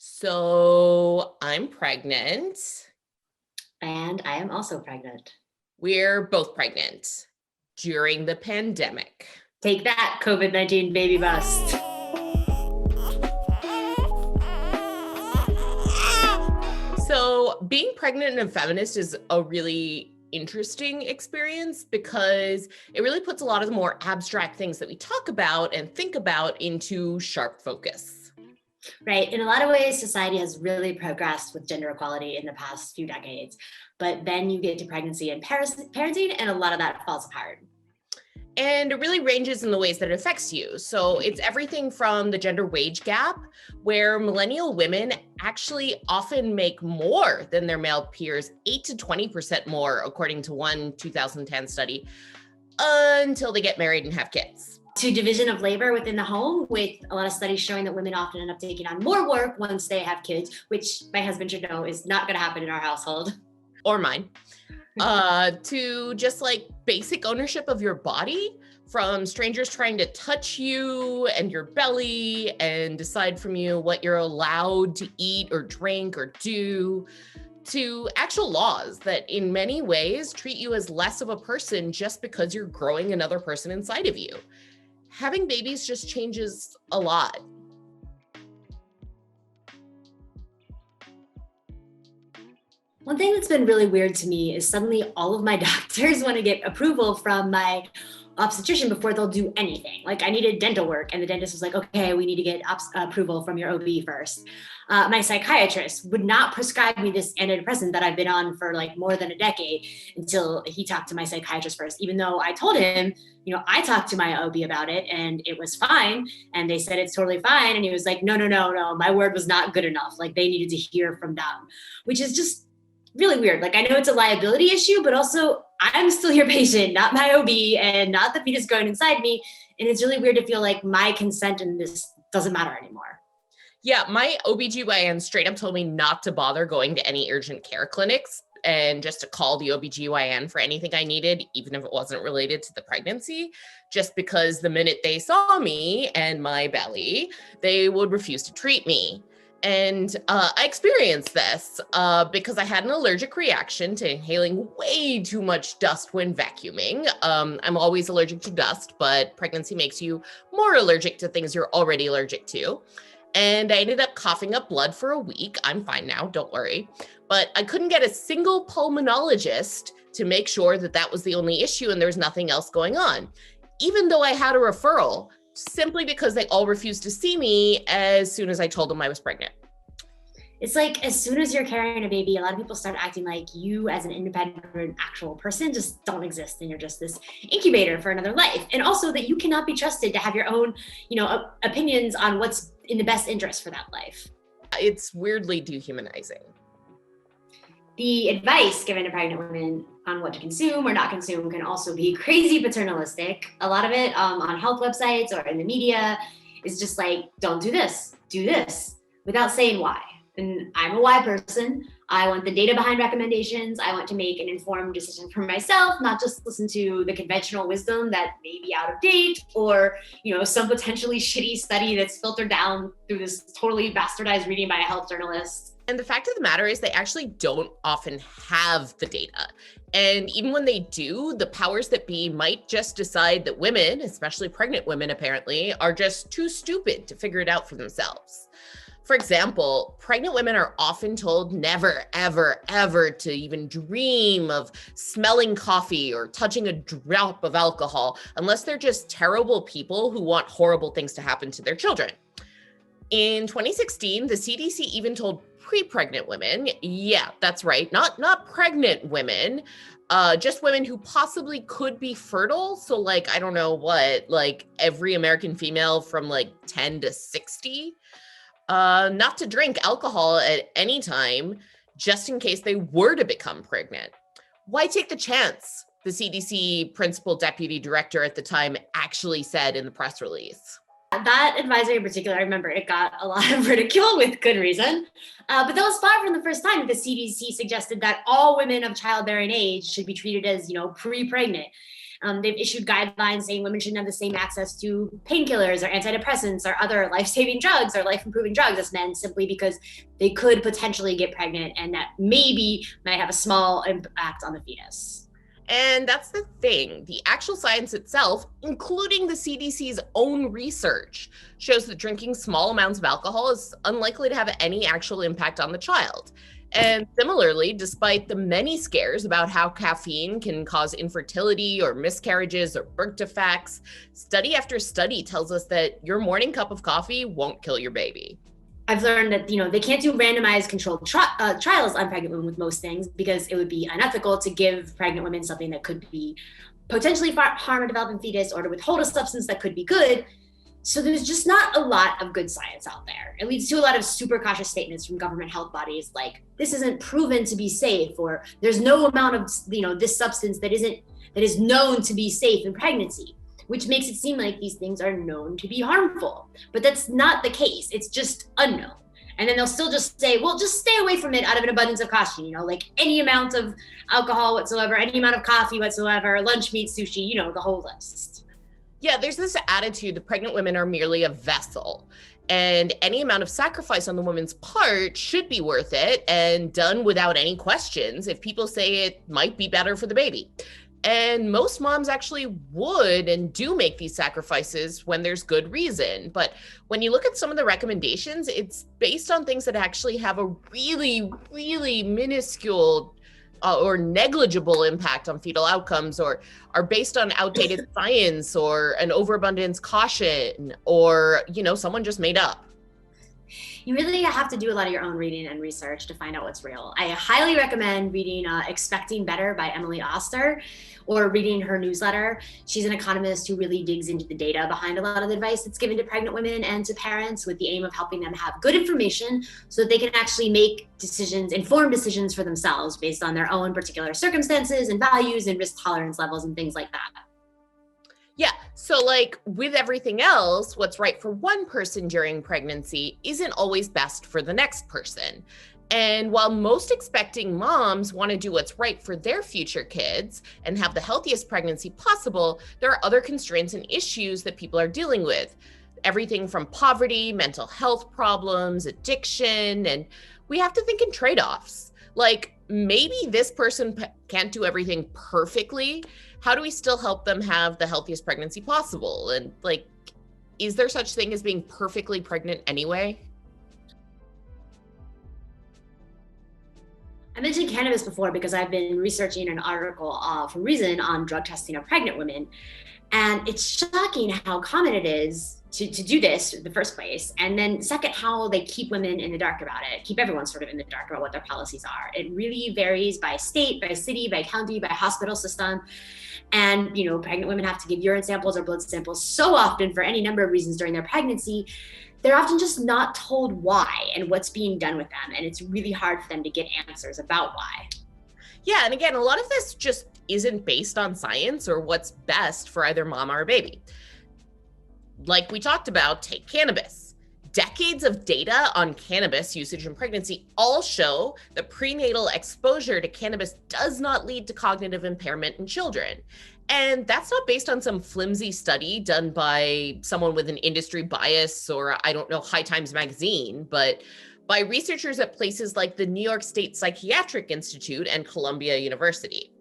So I'm pregnant. And I am also pregnant. We're both pregnant during the pandemic. Take that, COVID-19 baby bust. So being pregnant and a feminist is a really interesting experience because it really puts a lot of the more abstract things that we talk about and think about into sharp focus. Right. In a lot of ways, society has really progressed with gender equality in the past few decades. But then you get to pregnancy and parenting, and a lot of that falls apart. And it really ranges in the ways that it affects you. So it's everything from the gender wage gap, where millennial women actually often make more than their male peers, 8 to 20% more, according to one 2010 study, until they get married and have kids. To division of labor within the home, with a lot of studies showing that women often end up taking on more work once they have kids, which my husband should know is not going to happen in our household. Or mine. To just like basic ownership of your body, from strangers trying to touch you and your belly and decide from you what you're allowed to eat or drink or do, to actual laws that in many ways treat you as less of a person just because you're growing another person inside of you. Having babies just changes a lot. One thing that's been really weird to me is suddenly all of my doctors want to get approval from my obstetrician before they'll do anything. Like, I needed dental work, and the dentist was like, okay, we need to get approval from your OB first. My psychiatrist would not prescribe me this antidepressant that I've been on for like more than a decade until he talked to my psychiatrist first, even though I told him, I talked to my OB about it and it was fine. And they said it's totally fine. And he was like, no, my word was not good enough. Like, they needed to hear from them, which is just really weird. Like, I know it's a liability issue, but also I'm still your patient, not my OB and not the fetus growing inside me. And it's really weird to feel like my consent in this doesn't matter anymore. Yeah, my OBGYN straight up told me not to bother going to any urgent care clinics and just to call the OBGYN for anything I needed, even if it wasn't related to the pregnancy, just because the minute they saw me and my belly, they would refuse to treat me. And I experienced this because I had an allergic reaction to inhaling way too much dust when vacuuming. I'm always allergic to dust, but pregnancy makes you more allergic to things you're already allergic to. And I ended up coughing up blood for a week. I'm fine now, don't worry. But I couldn't get a single pulmonologist to make sure that that was the only issue and there was nothing else going on, even though I had a referral, simply because they all refused to see me as soon as I told them I was pregnant. It's like, as soon as you're carrying a baby, a lot of people start acting like you as an independent, actual person just don't exist. And you're just this incubator for another life. And also that you cannot be trusted to have your own, opinions on what's in the best interest for that life. It's weirdly dehumanizing. The advice given to pregnant women on what to consume or not consume can also be crazy paternalistic. A lot of it on health websites or in the media is just like, don't do this, without saying why. And I'm a why person. I want the data behind recommendations. I want to make an informed decision for myself, not just listen to the conventional wisdom that may be out of date or, some potentially shitty study that's filtered down through this totally bastardized reading by a health journalist. And the fact of the matter is they actually don't often have the data. And even when they do, the powers that be might just decide that women, especially pregnant women apparently, are just too stupid to figure it out for themselves. For example, pregnant women are often told never, ever, ever to even dream of smelling coffee or touching a drop of alcohol unless they're just terrible people who want horrible things to happen to their children. In 2016, the CDC even told pre-pregnant women, yeah, that's right, not pregnant women, just women who possibly could be fertile. So like, I don't know what, like every American female from like 10 to 60, not to drink alcohol at any time, just in case they were to become pregnant. Why take the chance? The CDC principal deputy director at the time actually said in the press release. That advisory in particular, I remember it got a lot of ridicule with good reason. But that was far from the first time the CDC suggested that all women of childbearing age should be treated as, pre-pregnant. They've issued guidelines saying women shouldn't have the same access to painkillers or antidepressants or other life-saving drugs or life-improving drugs as men, simply because they could potentially get pregnant and that maybe might have a small impact on the fetus. And that's the thing. The actual science itself, including the CDC's own research, shows that drinking small amounts of alcohol is unlikely to have any actual impact on the child. And similarly, despite the many scares about how caffeine can cause infertility or miscarriages or birth defects, study after study tells us that your morning cup of coffee won't kill your baby. I've learned that, they can't do randomized controlled trials on pregnant women with most things because it would be unethical to give pregnant women something that could be potentially harm a developing fetus or to withhold a substance that could be good. So there's just not a lot of good science out there. It leads to a lot of super cautious statements from government health bodies like, this isn't proven to be safe, or there's no amount of, this substance that is known to be safe in pregnancy, which makes it seem like these things are known to be harmful. But that's not the case. It's just unknown. And then they'll still just say, well, just stay away from it out of an abundance of caution, like any amount of alcohol whatsoever, any amount of coffee whatsoever, lunch meat, sushi, the whole list. Yeah, there's this attitude that pregnant women are merely a vessel, and any amount of sacrifice on the woman's part should be worth it and done without any questions if people say it might be better for the baby. And most moms actually would and do make these sacrifices when there's good reason. But when you look at some of the recommendations, it's based on things that actually have a really, really minuscule or negligible impact on fetal outcomes, or are based on outdated science or an overabundance caution, or, someone just made up. You really have to do a lot of your own reading and research to find out what's real. I highly recommend reading Expecting Better by Emily Oster, or reading her newsletter. She's an economist who really digs into the data behind a lot of the advice that's given to pregnant women and to parents, with the aim of helping them have good information so that they can actually make informed decisions for themselves based on their own particular circumstances and values and risk tolerance levels and things like that. Yeah. So with everything else, what's right for one person during pregnancy isn't always best for the next person. And while most expecting moms want to do what's right for their future kids and have the healthiest pregnancy possible, there are other constraints and issues that people are dealing with. Everything from poverty, mental health problems, addiction, and we have to think in trade-offs. Maybe this person can't do everything perfectly. How do we still help them have the healthiest pregnancy possible? And is there such thing as being perfectly pregnant anyway? I mentioned cannabis before because I've been researching an article from Reason on drug testing of pregnant women. And it's shocking how common it is to do this in the first place. And then second, how they keep women in the dark about it, keep everyone sort of in the dark about what their policies are. It really varies by state, by city, by county, by hospital system. And, pregnant women have to give urine samples or blood samples so often for any number of reasons during their pregnancy. They're often just not told why and what's being done with them. And it's really hard for them to get answers about why. Yeah. And again, a lot of this just isn't based on science or what's best for either mom or baby. Like we talked about, take cannabis. Decades of data on cannabis usage in pregnancy all show that prenatal exposure to cannabis does not lead to cognitive impairment in children. And that's not based on some flimsy study done by someone with an industry bias or, High Times Magazine, but by researchers at places like the New York State Psychiatric Institute and Columbia University.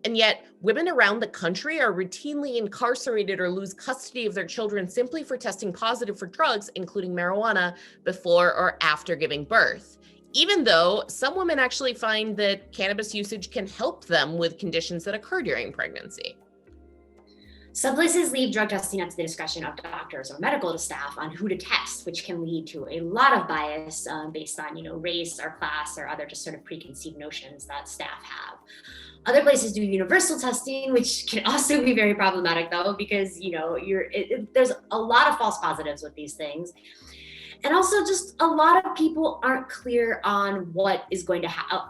And yet, women around the country are routinely incarcerated or lose custody of their children simply for testing positive for drugs, including marijuana, before or after giving birth, even though some women actually find that cannabis usage can help them with conditions that occur during pregnancy. Some places leave drug testing up to the discretion of doctors or medical staff on who to test, which can lead to a lot of bias based on, race or class or other just sort of preconceived notions that staff have. Other places do universal testing, which can also be very problematic though, because, there's a lot of false positives with these things. And also just a lot of people aren't clear on what is going to happen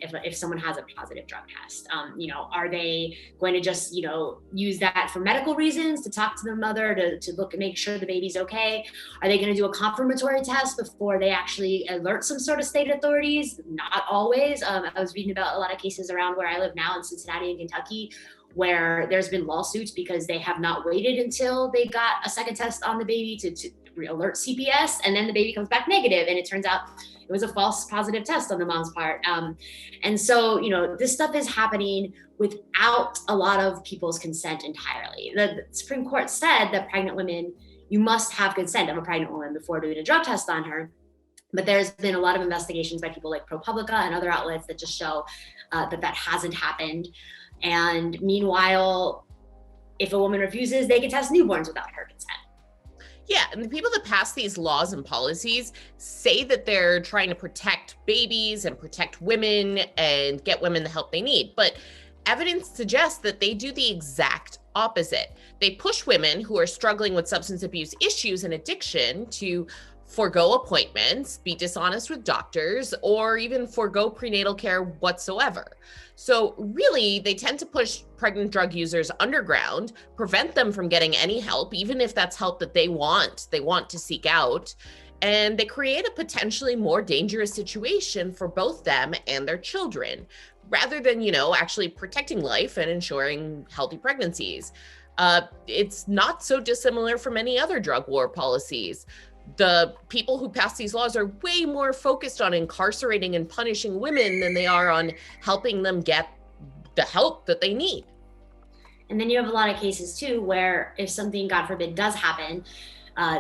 if someone has a positive drug test. Are they going to just, use that for medical reasons to talk to the mother to look and make sure the baby's okay? Are they going to do a confirmatory test before they actually alert some sort of state authorities? Not always. I was reading about a lot of cases around where I live now in Cincinnati and Kentucky, where there's been lawsuits because they have not waited until they got a second test on the baby to alert CPS, and then the baby comes back negative, and it turns out it was a false positive test on the mom's part. And so, this stuff is happening without a lot of people's consent entirely. The Supreme Court said that pregnant women, you must have consent of a pregnant woman before doing a drug test on her. But there's been a lot of investigations by people like ProPublica and other outlets that just show that hasn't happened. And meanwhile, if a woman refuses, they can test newborns without her consent. Yeah, and the people that pass these laws and policies say that they're trying to protect babies and protect women and get women the help they need. But evidence suggests that they do the exact opposite. They push women who are struggling with substance abuse issues and addiction to forego appointments, be dishonest with doctors, or even forego prenatal care whatsoever. So really, they tend to push pregnant drug users underground, prevent them from getting any help, even if that's help that they want to seek out. And they create a potentially more dangerous situation for both them and their children, rather than, actually protecting life and ensuring healthy pregnancies. It's not so dissimilar from any other drug war policies. The people who pass these laws are way more focused on incarcerating and punishing women than they are on helping them get the help that they need. And then you have a lot of cases too, where if something, God forbid, does happen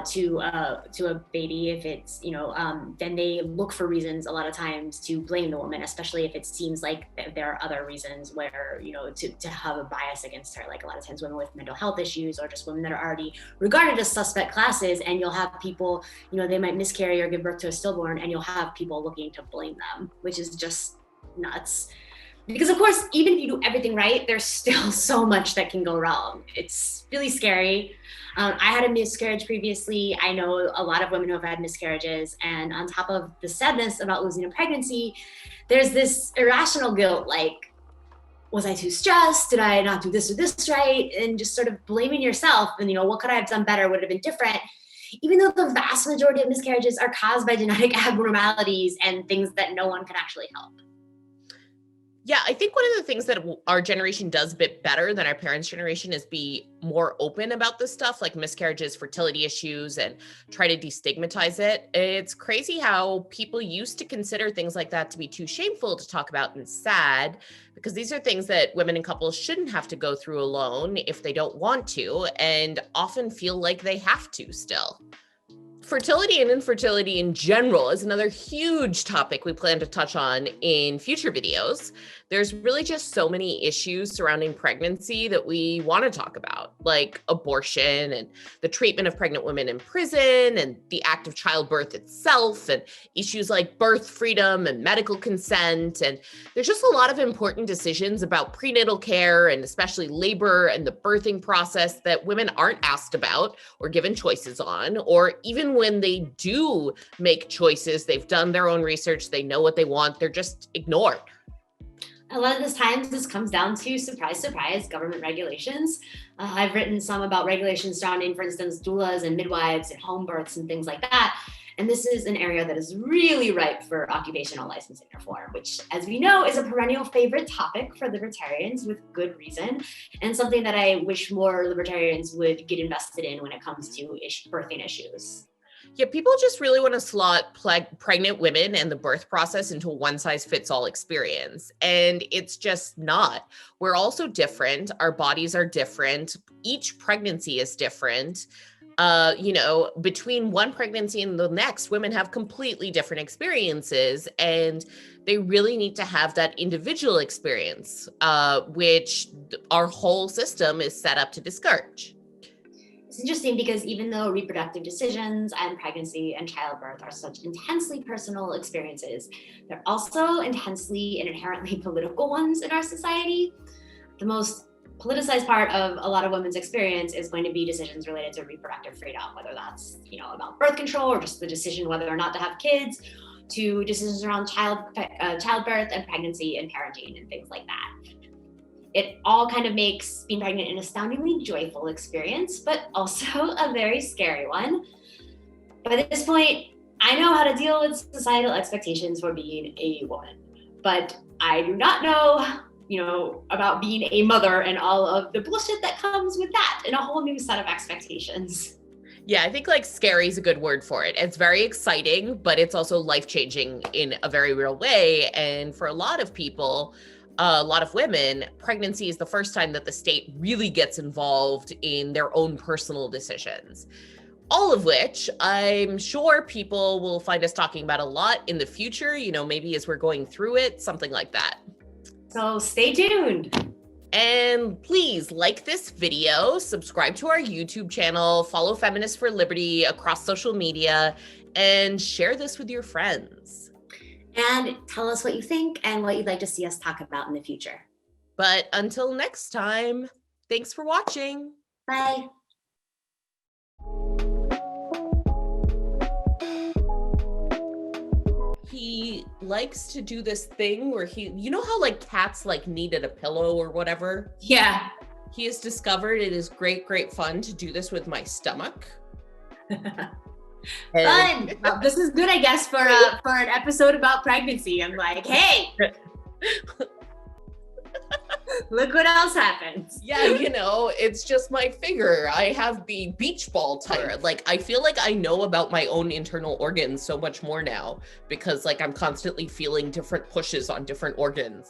to a baby, if it's, then they look for reasons a lot of times to blame the woman, especially if it seems like there are other reasons where, to have a bias against her. Like a lot of times women with mental health issues, or just women that are already regarded as suspect classes, and you'll have people, they might miscarry or give birth to a stillborn, and you'll have people looking to blame them, which is just nuts. Because of course, even if you do everything right, there's still so much that can go wrong. It's really scary. I had a miscarriage previously. I know a lot of women who have had miscarriages, and on top of the sadness about losing a pregnancy, there's this irrational guilt, like, was I too stressed? Did I not do this or this right? And just sort of blaming yourself, and what could I have done better? Would have been different? Even though the vast majority of miscarriages are caused by genetic abnormalities and things that no one can actually help. Yeah, I think one of the things that our generation does a bit better than our parents' generation is be more open about this stuff, like miscarriages, fertility issues, and try to destigmatize it. It's crazy how people used to consider things like that to be too shameful to talk about and sad, because these are things that women and couples shouldn't have to go through alone if they don't want to, and often feel like they have to still. Fertility and infertility in general is another huge topic we plan to touch on in future videos. There's really just so many issues surrounding pregnancy that we want to talk about, like abortion and the treatment of pregnant women in prison and the act of childbirth itself, and issues like birth freedom and medical consent. And there's just a lot of important decisions about prenatal care and especially labor and the birthing process that women aren't asked about or given choices on, or even when they do make choices, they've done their own research, they know what they want, they're just ignored. A lot of this times this comes down to, surprise, surprise, government regulations. I've written some about regulations surrounding, for instance, doulas and midwives and home births and things like that. And this is an area that is really ripe for occupational licensing reform, which, as we know, is a perennial favorite topic for libertarians with good reason, and something that I wish more libertarians would get invested in when it comes to birthing issues. Yeah, people just really want to slot pregnant women and the birth process into a one-size-fits-all experience. And it's just not. We're also different. Our bodies are different. Each pregnancy is different. Between one pregnancy and the next, women have completely different experiences, and they really need to have that individual experience, which our whole system is set up to discourage. It's interesting because even though reproductive decisions and pregnancy and childbirth are such intensely personal experiences, they're also intensely and inherently political ones in our society. The most politicized part of a lot of women's experience is going to be decisions related to reproductive freedom, whether that's, about birth control or just the decision whether or not to have kids, to decisions around childbirth and pregnancy and parenting and things like that. It all kind of makes being pregnant an astoundingly joyful experience, but also a very scary one. By this point, I know how to deal with societal expectations for being a woman, but I do not know about being a mother and all of the bullshit that comes with that, and a whole new set of expectations. Yeah, I think like scary is a good word for it. It's very exciting, but it's also life-changing in a very real way. And for a lot of people, a lot of women, pregnancy is the first time that the state really gets involved in their own personal decisions. All of which I'm sure people will find us talking about a lot in the future, maybe as we're going through it, something like that. So stay tuned. And please like this video, subscribe to our YouTube channel, follow Feminist for Liberty across social media, and share this with your friends. And tell us what you think and what you'd like to see us talk about in the future. But until next time, thanks for watching. Bye. He likes to do this thing where how like cats like needed a pillow or whatever? Yeah. He has discovered it is great, great fun to do this with my stomach. Fun. Well, this is good, I guess, for an episode about pregnancy. I'm like, hey, look what else happens. Yeah, it's just my finger. I have the beach ball type. Like, I feel like I know about my own internal organs so much more now because like I'm constantly feeling different pushes on different organs.